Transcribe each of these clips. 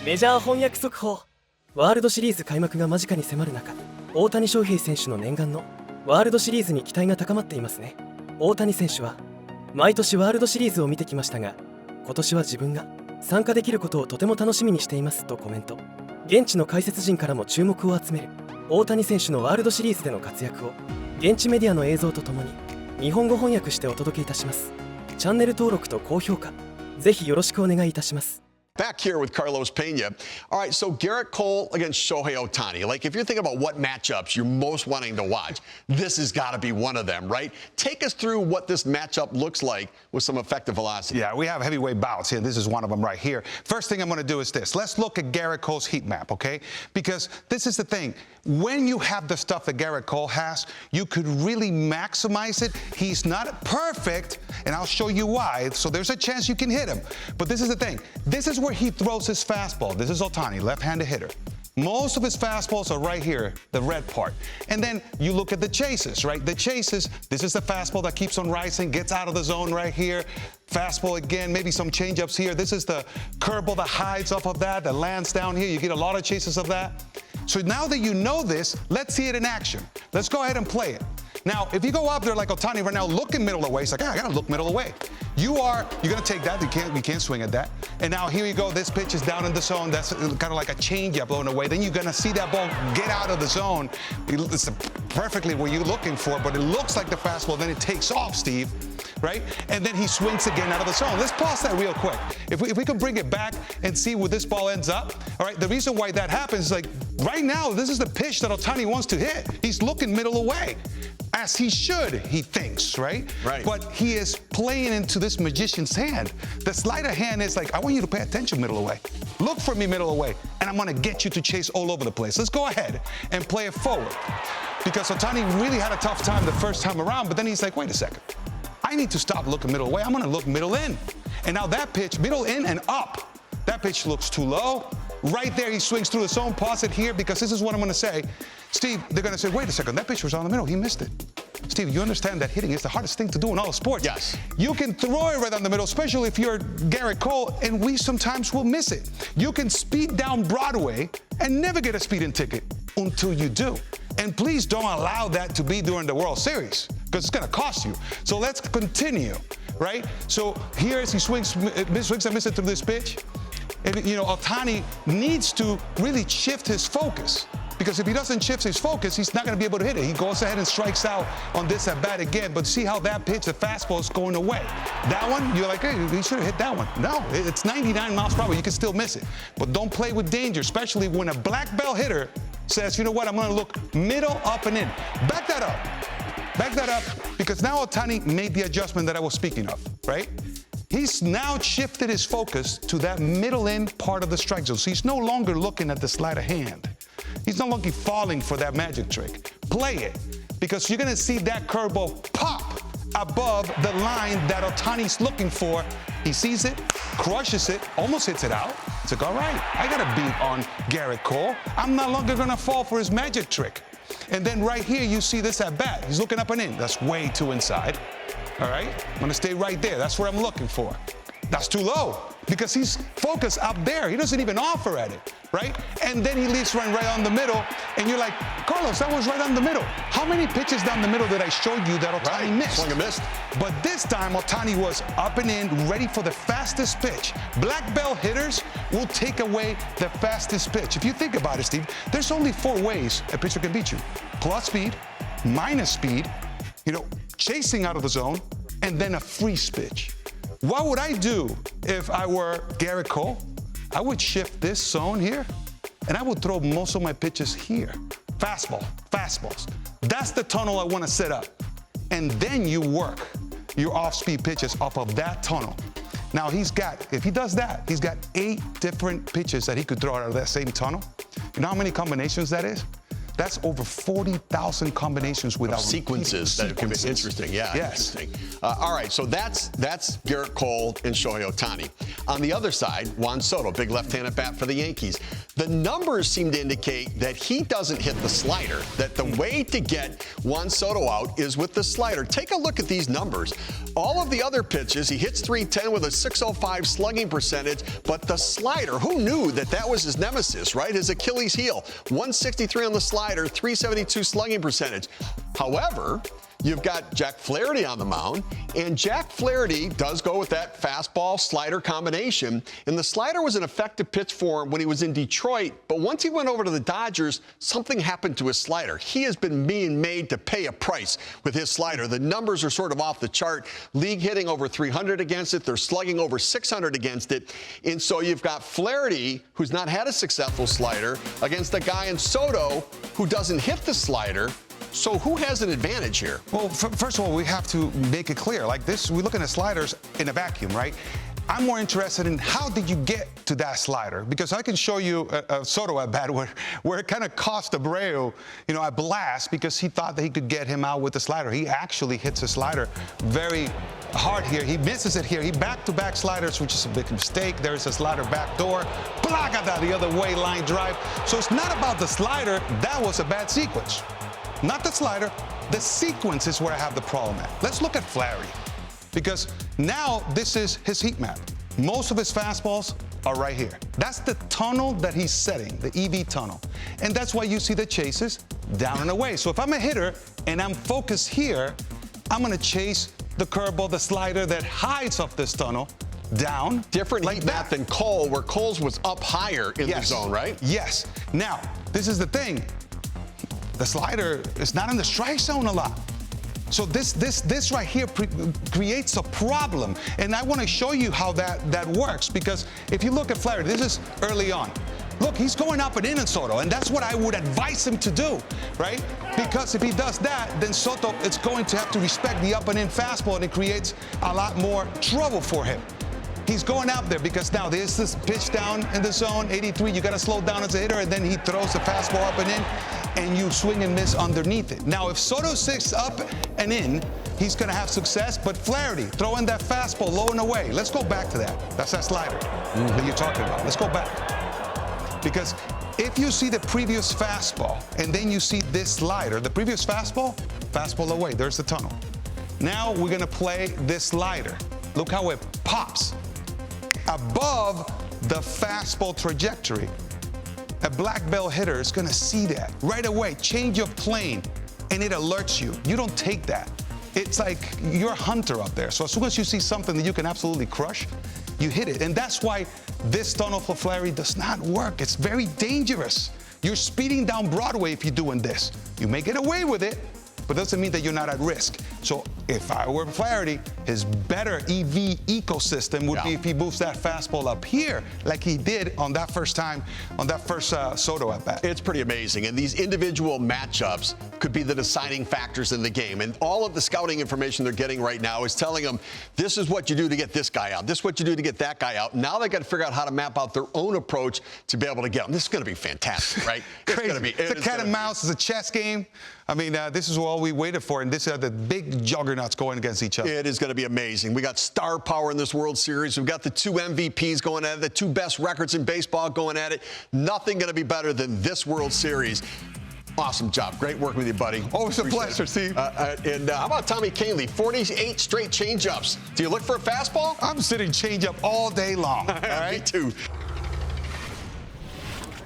メジャー翻訳速報。ワールドシリーズ開幕が間近に迫る中、大谷翔平選手の念願のワールドシリーズに期待が高まっていますね。大谷選手は毎年ワールドシリーズを見てきましたが、今年は自分が参加できることをとても楽しみにしていますとコメント。現地の解説陣からも注目を集める大谷選手のワールドシリーズでの活躍を現地メディアの映像とともに日本語翻訳してお届けいたします。チャンネル登録と高評価ぜひよろしくお願いいたします。Back here with Carlos Pena. All right, so Garrett Cole against Shohei Ohtani. Like, if you're thinking about what matchups you're most wanting to watch, this has got to be one of them, right? Take us through what this matchup looks like with some effective velocity. Yeah, we have heavyweight bouts here. This is one of them right here. First thing I'm going to do is this. Let's look at Garrett Cole's heat map, okay? Because this is the thing. When you have the stuff that Garrett Cole has, you could really maximize it. He's not perfect, and I'll show you why. So there's a chance you can hit him. But this is the thing. This is where he throws his fastball. This is Ohtani, left-handed hitter. Most of his fastballs are right here, the red part. And then you look at the chases, right? The chases, this is the fastball that keeps on rising, gets out of the zone right here. Fastball again, maybe some changeups here. This is the curveball that hides off of that lands down here. You get a lot of chases of that. So now that you know this, let's see it in action. Let's go ahead and play it. Now, if you go up there like Ohtani right now, looking middle away, it's like, I gotta look middle away. You're gonna take that, you can't swing at that. And now here you go, this pitch is down in the zone. That's kind of like a changeup blowing away. Then you're gonna see that ball get out of the zone. It's perfectly what you're looking for, but it looks like the fastball, then it takes off, Steve, right? And then he swings again out of the zone. Let's pause that real quick. If we can bring it back and see where this ball ends up, all right, the reason why that happens is like, right now, this is the pitch that Ohtani wants to hit. He's looking middle away. As he should, he thinks, right? Right. But he is playing into this magician's hand. The sleight of hand is like, I want you to pay attention middle away. Look for me middle away, and I'm gonna get you to chase all over the place. Let's go ahead and play it forward. Because Ohtani really had a tough time the first time around, but then he's like, wait a second. I need to stop looking middle away. I'm gonna look middle in. And now that pitch, middle in and up, that pitch looks too low. Right there, he swings through the zone. Pause it here, because this is what I'm gonna say. Steve, they're gonna say, wait a second, that pitch was on the middle, he missed it. Steve, you understand that hitting is the hardest thing to do in all sports. Yes. You can throw it right down the middle, especially if you're Garrett Cole, and we sometimes will miss it. You can speed down Broadway and never get a speeding ticket until you do. And please don't allow that to be during the World Series, because it's gonna cost you. So let's continue, right? So here as he swings and misses through this pitch, and Ohtani needs to really shift his focus. Because if he doesn't shift his focus, he's not going to be able to hit it. He goes ahead and strikes out on this at bat again. But see how that pitch, the fastball, is going away. That one, you're like, hey, he should have hit that one. No, it's 99 miles per hour. You can still miss it. But don't play with danger, especially when a black belt hitter says, you know what, I'm going to look middle, up, and in. Back that up. Back that up, because now Ohtani made the adjustment that I was speaking of, right? He's now shifted his focus to that middle end part of the strike zone. So he's no longer looking at the sleight of hand. He's no longer falling for that magic trick. Play it, because you're gonna see that curveball pop above the line that Ohtani's looking for. He sees it, crushes it, almost hits it out. It's like, all right, I got a beat on Garrett Cole. I'm no longer gonna fall for his magic trick. And then right here, you see this at bat. He's looking up and in. That's way too inside. All right, I'm gonna stay right there. That's where I'm looking for. That's too low, because he's focused up there. He doesn't even offer at it, right? And then he leaves right on the middle, and you're like, Carlos, that was right on the middle. How many pitches down the middle did I show you that Ohtani missed? Swing and missed. But this time, Ohtani was up and in, ready for the fastest pitch. Black belt hitters will take away the fastest pitch. If you think about it, Steve, there's only 4 ways a pitcher can beat you: plus speed, minus speed, chasing out of the zone, and then a free pitch. What would I do if I were Garrett Cole? I would shift this zone here, and I would throw most of my pitches here. Fastballs. That's the tunnel I want to set up. And then you work your off-speed pitches off of that tunnel. Now if he does that, he's got 8 different pitches that he could throw out of that same tunnel. You know how many combinations that is? That's over 40,000 combinations without sequences. That can be interesting. Yeah, yes. Interesting. All right, so that's Garrett Cole and Shohei Ohtani. On the other side, Juan Soto, big left-handed bat for the Yankees. The numbers seem to indicate that he doesn't hit the slider, that the way to get Juan Soto out is with the slider. Take a look at these numbers. All of the other pitches, he hits 310 with a 605 slugging percentage, but the slider, who knew that that was his nemesis, right? His Achilles heel. 163 on the slider, 372 slugging percentage. However, you've got Jack Flaherty on the mound, and Jack Flaherty does go with that fastball-slider combination, and the slider was an effective pitch for him when he was in Detroit, but once he went over to the Dodgers, something happened to his slider. He has been being made to pay a price with his slider. The numbers are sort of off the chart. League hitting over 300 against it. They're slugging over 600 against it, and so you've got Flaherty, who's not had a successful slider, against a guy in Soto who doesn't hit the slider. So who has an advantage here? Well, first of all, we have to make it clear. Like this, we're looking at sliders in a vacuum, right? I'm more interested in how did you get to that slider? Because I can show you a Soto at bat where it kind of cost Abreu, a blast because he thought that he could get him out with the slider. He actually hits a slider very hard here. He misses it here. He back-to-back sliders, which is a big mistake. There's a slider back door. Placata the other way, line drive. So it's not about the slider. That was a bad sequence. Not the slider, the sequence is where I have the problem at. Let's look at Flaherty, because now this is his heat map. Most of his fastballs are right here. That's the tunnel that he's setting, the EV tunnel. And that's why you see the chases down and away. So if I'm a hitter and I'm focused here, I'm gonna chase the curveball, the slider that hides up this tunnel down. Different heat map than Cole, where Cole's was up higher in the zone, right? Yes. Now, this is the thing. The slider is not in the strike zone a lot. So this right here creates a problem. And I want to show you how that works, because if you look at Flaherty, this is early on. Look, he's going up and in Soto, and that's what I would advise him to do, right? Because if he does that, then Soto is going to have to respect the up and in fastball, and it creates a lot more trouble for him. He's going out there because now there's this pitch down in the zone, 83. You got to slow down as a hitter, and then he throws the fastball up and in, and you swing and miss underneath it. Now, if Soto sits up and in, he's going to have success. But Flaherty, throwing that fastball low and away. Let's go back to that. That's that slider that you're talking about. Let's go back. Because if you see the previous fastball, and then you see this slider, the previous fastball away. There's the tunnel. Now we're going to play this slider. Look how it pops above the fastball trajectory. A black belt hitter is going to see that right away, change of plane, and it alerts you. You don't take that. It's like you're a hunter up there. So as soon as you see something that you can absolutely crush, you hit it. And that's why this tunnel for Flaherty does not work. It's very dangerous. You're speeding down Broadway if you're doing this. You may get away with it, but doesn't mean that you're not at risk. So if I were Flaherty, his better EV ecosystem would be if he moves that fastball up here like he did on that first time, on that first Soto at bat. It's pretty amazing. And these individual matchups could be the deciding factors in the game. And all of the scouting information they're getting right now is telling them, this is what you do to get this guy out. This is what you do to get that guy out. Now they got to figure out how to map out their own approach to be able to get them. This is going to be fantastic, right? It's going to be. It's a cat and mouse. It's a chess game. I mean, this is all we waited for, and this are the big juggernauts going against each other. It is going to be amazing. We got star power in this World Series. We've got the two MVPs going at it, the two best records in baseball going at it. Nothing going to be better than this World Series. Awesome job. Great working with you, buddy. Always a pleasure, Steve. And how about Tommy Kahnle? 48 straight changeups. Do you look for a fastball? I'm sitting changeup all day long. All right? Me too.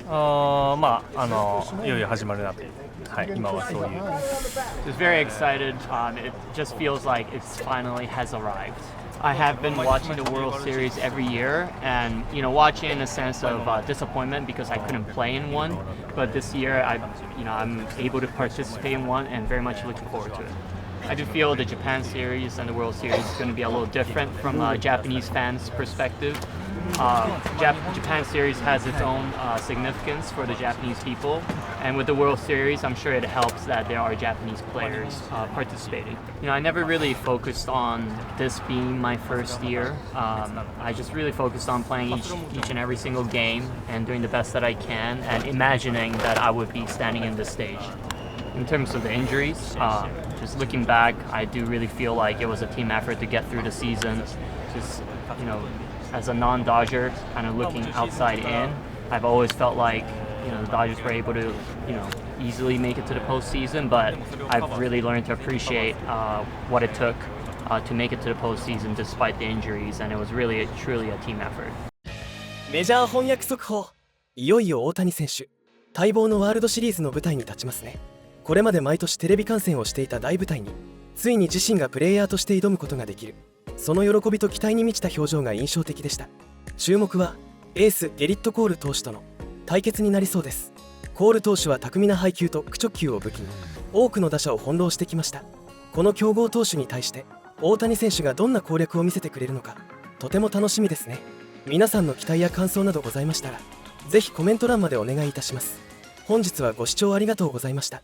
いよいよ始まるなという、はい、今はそういう。Just very excited. It just feels like it's finally has arrived. I have been watching the World Series every year, and watching in a sense of disappointment because I couldn't play in one. But this year, I'm able to participate in one, and very much looking forward to it. I do feel the Japan Series and the World Series is going to be a little different from a Japanese fans' perspective. Japan Series has its own significance for the Japanese people, and with the World Series, I'm sure it helps that there are Japanese players participating. I never really focused on this being my first year. I just really focused on playing each and every single game and doing the best that I can, and imagining that I would be standing in this stage. In terms of the injuries, just looking back, I do really feel like it was a team effort to get through the season. Just, as a non-Dodger, kind of looking outside in, I've always felt like the Dodgers were able to easily make it to the postseason, but I've really learned to appreciate what it took to make it to the postseason despite the injuries, and it was really truly a team effort. メジャー翻訳速報。いよいよ大谷選手、待望のワールドシリーズの舞台に立ちますね。これまで毎年テレビ観戦をしていた大舞台についに自身がプレイヤーとして挑むことができる、その喜びと期待に満ちた表情が印象的でした。注目はエースゲリット・コール投手との対決になりそうです。コール投手は巧みな配球と屈直球を武器に多くの打者を翻弄してきました。この強豪投手に対して大谷選手がどんな攻略を見せてくれるのか、とても楽しみですね。皆さんの期待や感想などございましたらぜひコメント欄までお願いいたします。本日はご視聴ありがとうございました。